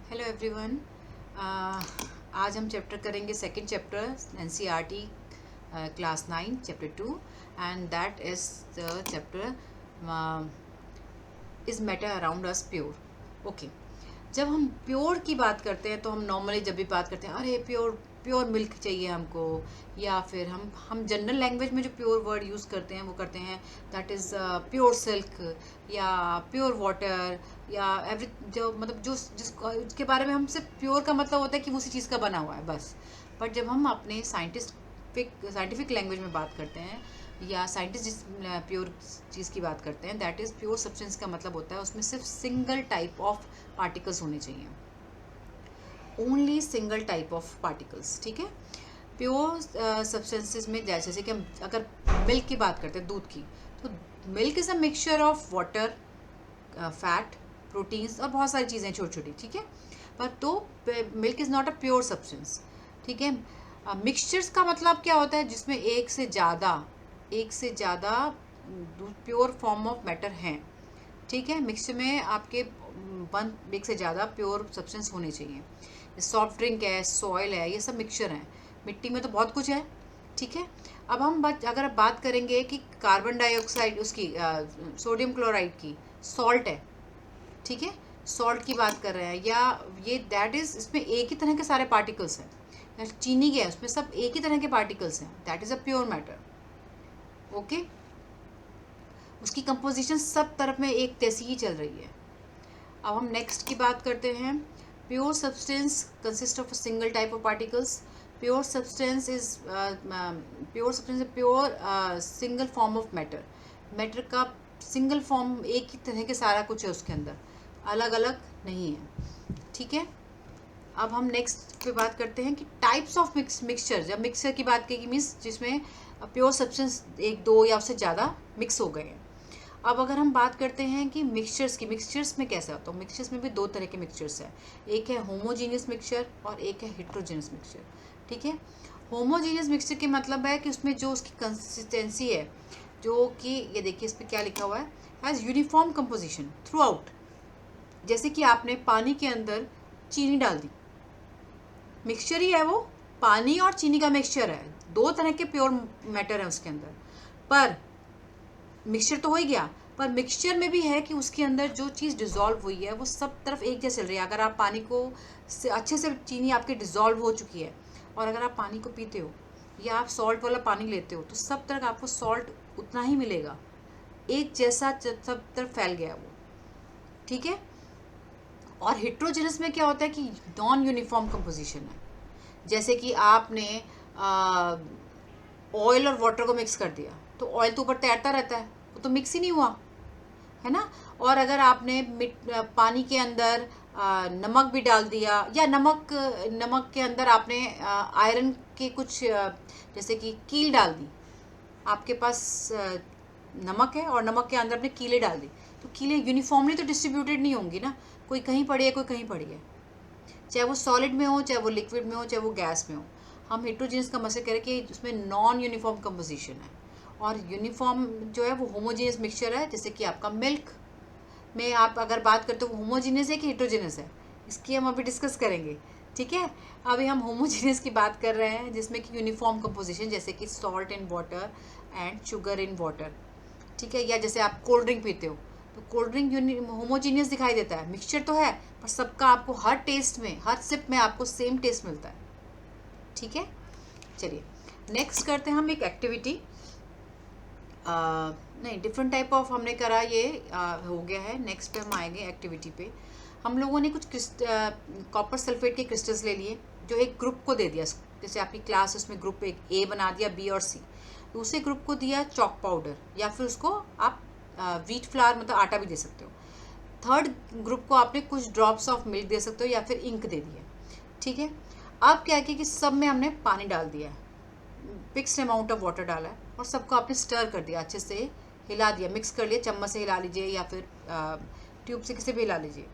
Hello everyone. आज हम chapter करेंगे second chapter NCERT class 9 chapter 2 and that is the chapter is matter around us pure. Okay, जब हम pure की बात करते हैं तो हम नॉर्मली जब भी बात करते हैं अरे प्योर प्योर मिल्क चाहिए हमको, या फिर हम जनरल लैंग्वेज में जो प्योर वर्ड यूज़ करते हैं वो करते हैं दैट इज़ प्योर सिल्क या प्योर वाटर या एवरी जो मतलब जो जिसके बारे में हम सिर्फ प्योर का मतलब होता है कि उसी चीज़ का बना हुआ है बस। बट जब हम अपने साइंटिफिक लैंग्वेज में बात करते हैं या साइंटिस्ट जिस प्योर चीज़ की बात करते हैं दैट इज़ प्योर सब्सटेंस का मतलब होता है उसमें सिर्फ सिंगल टाइप ऑफ पार्टिकल्स होने चाहिए, only single type of particles. ठीक है, प्योर सब्सटेंसेस में जैसे कि हम अगर मिल्क की बात करते हैं, दूध की, तो milk is a mixture of water, fat, proteins और बहुत सारी चीज़ें छोटी छोटी। ठीक है, पर तो milk is not a pure substance. ठीक है, मिक्सचर्स का मतलब क्या होता है जिसमें एक से ज़्यादा प्योर फॉर्म ऑफ मैटर हैं। ठीक है, मिक्सचर में आपके एक से ज़्यादा प्योर सब्सटेंस होने चाहिए। सॉफ्ट ड्रिंक है, सॉइल है, ये सब मिक्सचर हैं। मिट्टी में तो बहुत कुछ है। ठीक है, अब हम अगर बात करेंगे कि कार्बन डाइऑक्साइड उसकी सोडियम क्लोराइड की सॉल्ट है। ठीक है, सॉल्ट की बात कर रहे हैं या ये दैट इज़ इसमें एक ही तरह के सारे पार्टिकल्स हैं। या चीनी के है उसमें सब एक ही तरह के पार्टिकल्स हैं, that is a pure matter. Okay, उसकी कंपोजिशन सब तरफ में एक जैसी ही चल रही है। अब हम नेक्स्ट की बात करते हैं। Pure substance consist of a single type of particles. Pure substance is pure single form of matter. Matter का सिंगल फॉर्म, एक ही तरह के सारा कुछ है उसके अंदर, अलग अलग नहीं है। ठीक है, अब हम नेक्स्ट पे बात करते हैं कि टाइप्स ऑफ मिक्सचर। जब मिक्सचर की बात की मीन्स जिसमें प्योर सब्सटेंस एक दो या उससे ज़्यादा मिक्स हो गए हैं। अब अगर हम बात करते हैं कि मिक्सचर्स में कैसा होता है, मिक्सचर्स में भी दो तरह के मिक्सचर्स हैं। एक है होमोजीनियस मिक्सचर और एक है हेट्रोजीनियस मिक्सचर। ठीक है, होमोजीनियस मिक्सचर के मतलब है कि उसमें जो उसकी कंसिस्टेंसी है, जो कि ये देखिए इस पर क्या लिखा हुआ है, has uniform composition through out. जैसे कि आपने पानी के अंदर चीनी डाल दी, मिक्सचर ही है वो, पानी और चीनी का मिक्सचर है, दो तरह के प्योर मैटर है उसके अंदर। पर मिक्सचर तो हो ही गया, पर मिक्सचर में भी है कि उसके अंदर जो चीज़ डिज़ोल्व हुई है वो सब तरफ एक जैसे चल रही है। अगर आप पानी को अच्छे से, चीनी आपकी डिज़ोल्व हो चुकी है, और अगर आप पानी को पीते हो या आप सॉल्ट वाला पानी लेते हो तो सब तरफ आपको सॉल्ट उतना ही मिलेगा, एक जैसा सब तरफ फैल गया वो। ठीक है, और हेट्रोजेनस में क्या होता है कि नॉन यूनिफॉर्म कंपोजिशन है। जैसे कि आपने ऑयल और वाटर को मिक्स कर दिया तो ऑयल तो ऊपर तैरता रहता है, वो तो मिक्स ही नहीं हुआ, है ना। और अगर आपने पानी के अंदर नमक भी डाल दिया, या नमक के अंदर आपने आयरन के कुछ जैसे कि कील डाल दी, आपके पास नमक है और नमक के अंदर आपने कीलें डाल दी, तो कीलें यूनिफॉर्मली तो डिस्ट्रीब्यूटेड नहीं होंगी ना, कोई कहीं पड़ी है कोई कहीं पड़ी है, चाहे वो सॉलिड में हो, चाहे वो लिक्विड में हो, चाहे वो गैस में हो। हम हेट्रोजीनियस का मतलब कह रहे हैं कि उसमें नॉन यूनिफॉर्म कंपोजिशन है, और यूनिफॉर्म जो है वो होमोजीनियस मिक्सचर है। जैसे कि आपका मिल्क में आप अगर बात करते हो वो होमोजीनियस है कि हेट्रोजीनियस है, इसकी हम अभी डिस्कस करेंगे। ठीक है, अभी हम होमोजीनियस की बात कर रहे हैं जिसमें कि यूनिफॉर्म कंपोजिशन, जैसे कि salt in water and sugar in water. ठीक है, या जैसे आप कोल्ड ड्रिंक पीते हो तो कोल्ड ड्रिंक होमोजीनियस दिखाई देता है, मिक्सचर तो है पर सबका आपको हर टेस्ट में, हर सिप में आपको सेम टेस्ट मिलता है। ठीक है, चलिए नेक्स्ट करते हैं हम एक एक्टिविटी। नहीं, डिफरेंट टाइप ऑफ हमने करा, ये हो गया है। नेक्स्ट पे हम आएंगे एक्टिविटी पे। हम लोगों ने कुछ कॉपर सल्फेट के क्रिस्टल्स ले लिए जो एक ग्रुप को दे दिया। जैसे आपकी क्लास उसमें ग्रुप एक ए बना दिया, बी और सी। दूसरे ग्रुप को दिया चॉक पाउडर, या फिर उसको आप व्हीट फ्लावर मतलब आटा भी दे सकते हो। थर्ड ग्रुप को आपने कुछ ड्रॉप्स ऑफ मिल्क दे सकते हो या फिर इंक दे दिया। ठीक है, अब क्या किया कि सब में हमने पानी डाल दिया है, फिक्स्ड अमाउंट ऑफ वाटर डाला है, और सबको आपने स्टर कर दिया, अच्छे से हिला दिया, मिक्स कर लिया, चम्मच से हिला लीजिए या फिर ट्यूब से किसी भी हिला लीजिए।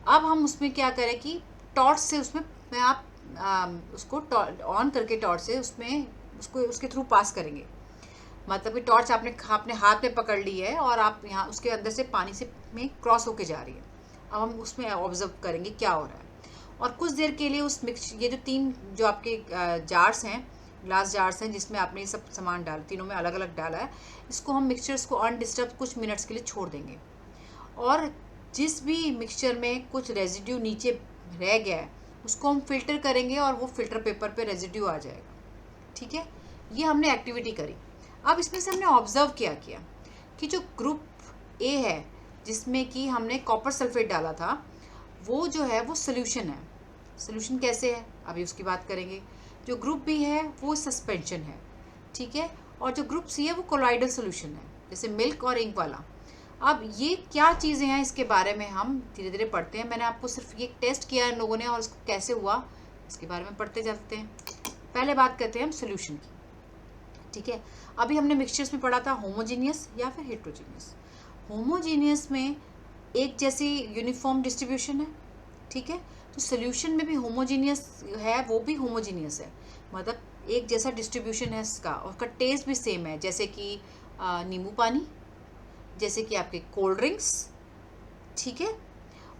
अब हम उसमें क्या करें कि टॉर्च से उसमें मैं आप उसको ऑन करके टॉर्च से उसमें उसको उसके थ्रू पास करेंगे। मतलब कि टॉर्च आपने अपने हाथ में पकड़ ली है और आप यहाँ उसके अंदर से पानी से में क्रॉस होके जा रही है। अब हम उसमें ऑब्जर्व करेंगे क्या हो रहा है। और कुछ देर के लिए उस मिक्स, ये जो 3 जो आपके जार्स हैं, ग्लास जार्स हैं जिसमें आपने ये सब सामान डाल, तीनों में अलग अलग डाला है, इसको हम मिक्सचर्स को अनडिस्टर्ब कुछ मिनट्स के लिए छोड़ देंगे। और जिस भी मिक्सचर में कुछ रेजिड्यू नीचे रह गया है उसको हम फिल्टर करेंगे और वो फिल्टर पेपर पे रेजिड्यू आ जाएगा। ठीक है, ये हमने एक्टिविटी करी। अब इसमें से हमने ऑब्जर्व क्या किया कि जो ग्रुप ए है जिसमें कि हमने कॉपर सल्फेट डाला था, वो जो है वो सोल्यूशन है। सोल्यूशन कैसे है अभी उसकी बात करेंगे। जो ग्रुप बी है वो सस्पेंशन है, ठीक है, और जो ग्रुप सी है वो कोलॉइडल सोल्यूशन है, जैसे मिल्क और इंक वाला। अब ये क्या चीज़ें हैं इसके बारे में हम धीरे धीरे पढ़ते हैं। मैंने आपको सिर्फ ये टेस्ट किया इन लोगों ने और इसको कैसे हुआ इसके बारे में पढ़ते जाते हैं। पहले बात करते हैं हम सोल्यूशन की। ठीक है, अभी हमने मिक्सचर्स में पढ़ा था होमोजीनियस या फिर हेट्रोजीनियस। होमोजीनियस में एक जैसी यूनिफॉर्म डिस्ट्रीब्यूशन है, ठीक है, तो सोल्यूशन में भी होमोजीनियस है, वो भी होमोजीनियस है, मतलब एक जैसा डिस्ट्रीब्यूशन है इसका, और उसका टेस्ट भी सेम है, जैसे कि नींबू पानी, जैसे कि आपके कोल्ड ड्रिंक्स। ठीक है,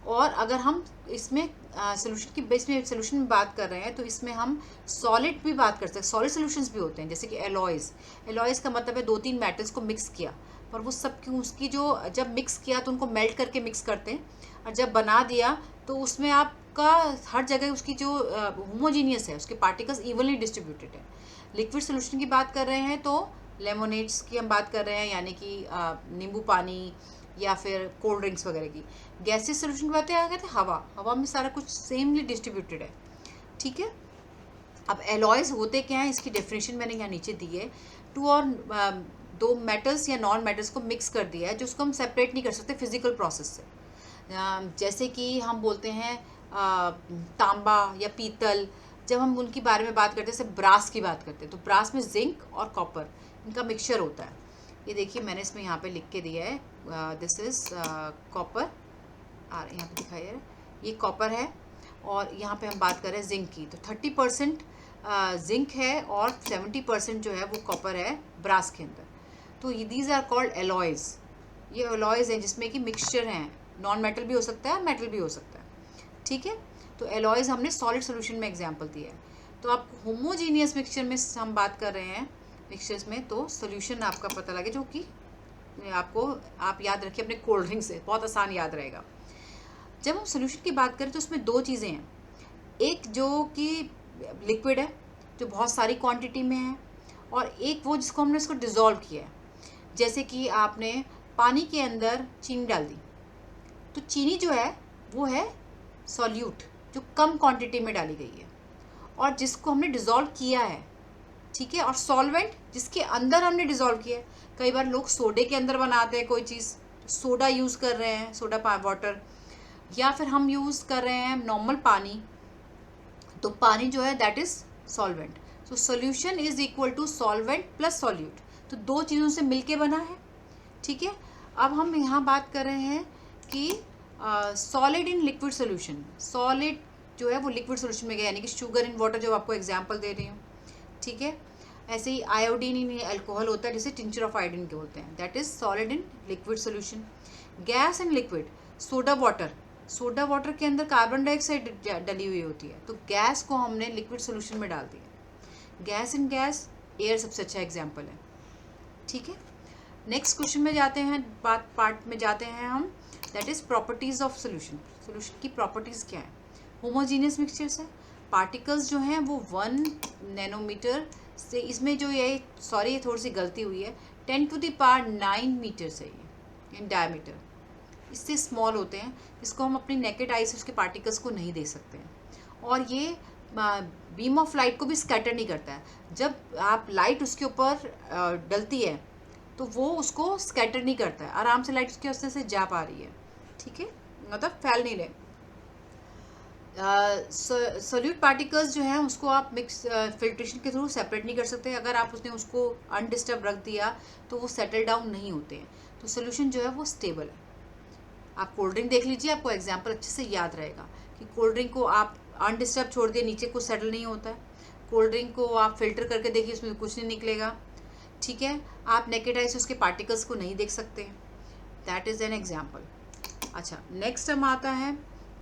और अगर हम इसमें सोल्यूशन की बेस में सोल्यूशन में बात कर रहे हैं तो इसमें हम सॉलिड भी बात कर सकते हैं, सॉलिड सोल्यूशंस भी होते हैं, जैसे कि एलॉयज़। एलॉयज़ का मतलब है 2-3 मेटल्स को मिक्स किया, पर वो सब की उसकी जो जब मिक्स किया तो उनको मेल्ट करके मिक्स करते हैं, और जब बना दिया तो उसमें आपका हर जगह उसकी जो होमोजीनियस है, उसके पार्टिकल्स इवनली डिस्ट्रीब्यूटेड है। लिक्विड सोल्यूशन की बात कर रहे हैं तो लेमोनेड्स की हम बात कर रहे हैं, यानी कि नींबू पानी या फिर कोल्ड ड्रिंक्स वगैरह की। गैसेस सोल्यूशन की बात कहते हैं हवा, हवा में सारा कुछ सेमली डिस्ट्रीब्यूटेड है। ठीक है, अब एलॉयज होते क्या हैं इसकी डेफिनेशन मैंने यहाँ नीचे दी है। 2 और 2 मेटल्स या नॉन मेटल्स को मिक्स कर दिया है, जो उसको हम सेपरेट नहीं कर सकते फिजिकल प्रोसेस से। जैसे कि हम बोलते हैं तांबा या पीतल, जब हम उनके बारे में बात करते हैं, जैसे ब्रास की बात करते हैं, तो ब्रास में जिंक और कॉपर इनका मिक्सचर होता है। ये देखिए मैंने इसमें यहाँ पे लिख के दिया है, दिस इज़ कॉपर, यहाँ पे दिखाई दे रहा है, ये कॉपर है, और यहाँ पे हम बात कर रहे हैं जिंक की, तो 30% जिंक है और 70% जो है वो कॉपर है ब्रास के अंदर। तो दीज आर कॉल्ड एलॉयज़। ये एलॉयज़ हैं जिसमें कि मिक्सचर हैं, नॉन मेटल भी हो सकता है, मेटल भी हो सकता है। ठीक है, तो एलॉयज़ हमने सॉलिड सोल्यूशन में एग्जाम्पल दिया है। तो आप होमोजीनियस मिक्सचर में हम बात कर रहे हैं मिक्सचर्स में, तो सोल्यूशन आपका पता लगे, जो कि आपको आप याद रखिए अपने कोल्ड ड्रिंक से, बहुत आसान याद रहेगा। जब हम सोल्यूशन की बात करें तो उसमें 2 चीज़ें हैं, एक जो कि लिक्विड है जो बहुत सारी क्वांटिटी में है, और एक वो जिसको हमने इसको डिज़ोल्व किया है। जैसे कि आपने पानी के अंदर चीनी डाल दी, तो चीनी जो है वो है सॉल्यूट, जो कम क्वांटिटी में डाली गई है, और जिसको हमने डिज़ोल्व किया है। ठीक है, और सॉल्वेंट जिसके अंदर हमने डिज़ोल्व किया है। कई बार लोग सोडे के अंदर बनाते हैं कोई चीज़, सोडा यूज़ कर रहे हैं, सोडा वाटर, या फिर हम यूज़ कर रहे हैं नॉर्मल पानी, तो पानी जो है that is solvent. So solution is equal to solvent plus solute, तो 2 चीज़ों से मिलके बना है। ठीक है, अब हम यहाँ बात कर रहे हैं कि solid in liquid solution. Solid जो है वो लिक्विड सोल्यूशन में गया, यानी कि शुगर इन वाटर, जो आपको एग्जाम्पल दे रही हूँ। ठीक है, ऐसे ही आयोडीन इन अल्कोहल होता है, जिसे टिंचर ऑफ आयोडीन के बोलते हैं, that is solid in liquid solution. Gas in liquid, soda water, soda water के अंदर कार्बन डाइऑक्साइड डली हुई होती है, तो गैस को हमने लिक्विड सोल्यूशन में डाल दिया। गैस इन गैस, एयर सबसे अच्छा एग्जाम्पल है। ठीक है, नेक्स्ट क्वेश्चन में जाते हैं, पार्ट में जाते हैं हम, that is properties of solution. Solution की प्रॉपर्टीज क्या है। होमोजीनियस मिक्सचर्स है, पार्टिकल्स जो हैं वो 1 नैनोमीटर से, इसमें जो ये ये थोड़ी सी गलती हुई है, 10⁹ मीटर से ये इन डायमीटर, इससे स्मॉल होते हैं, इसको हम अपनी नेकेड आई से उसके पार्टिकल्स को नहीं देख सकते हैं, और ये बीम ऑफ लाइट को भी स्कैटर नहीं करता है। जब आप लाइट उसके ऊपर डलती है तो वो उसको स्कैटर नहीं करता है, आराम से लाइट उसके उससे से जा पा रही है। ठीक है, मतलब फैल नहीं रहे। सोल्यूट पार्टिकल्स जो हैं उसको आप मिक्स फिल्ट्रेशन के थ्रू सेपरेट नहीं कर सकते। अगर आप उसने उसको अनडिस्टर्ब रख दिया तो वो सेटल डाउन नहीं होते हैं, तो सोल्यूशन जो है वो स्टेबल है। आप कोल्ड ड्रिंक देख लीजिए, आपको एग्जांपल अच्छे से याद रहेगा कि कोल्ड ड्रिंक को आप अनडिस्टर्ब छोड़ दिए, नीचे कुछ सेटल नहीं होता है। कोल्ड ड्रिंक को आप फिल्टर करके देखिए, उसमें कुछ नहीं निकलेगा। ठीक है, आप नेकेड आई से उसके पार्टिकल्स को नहीं देख सकते, दैट इज़ एन एग्जाम्पल। अच्छा, नेक्स्ट हम आता है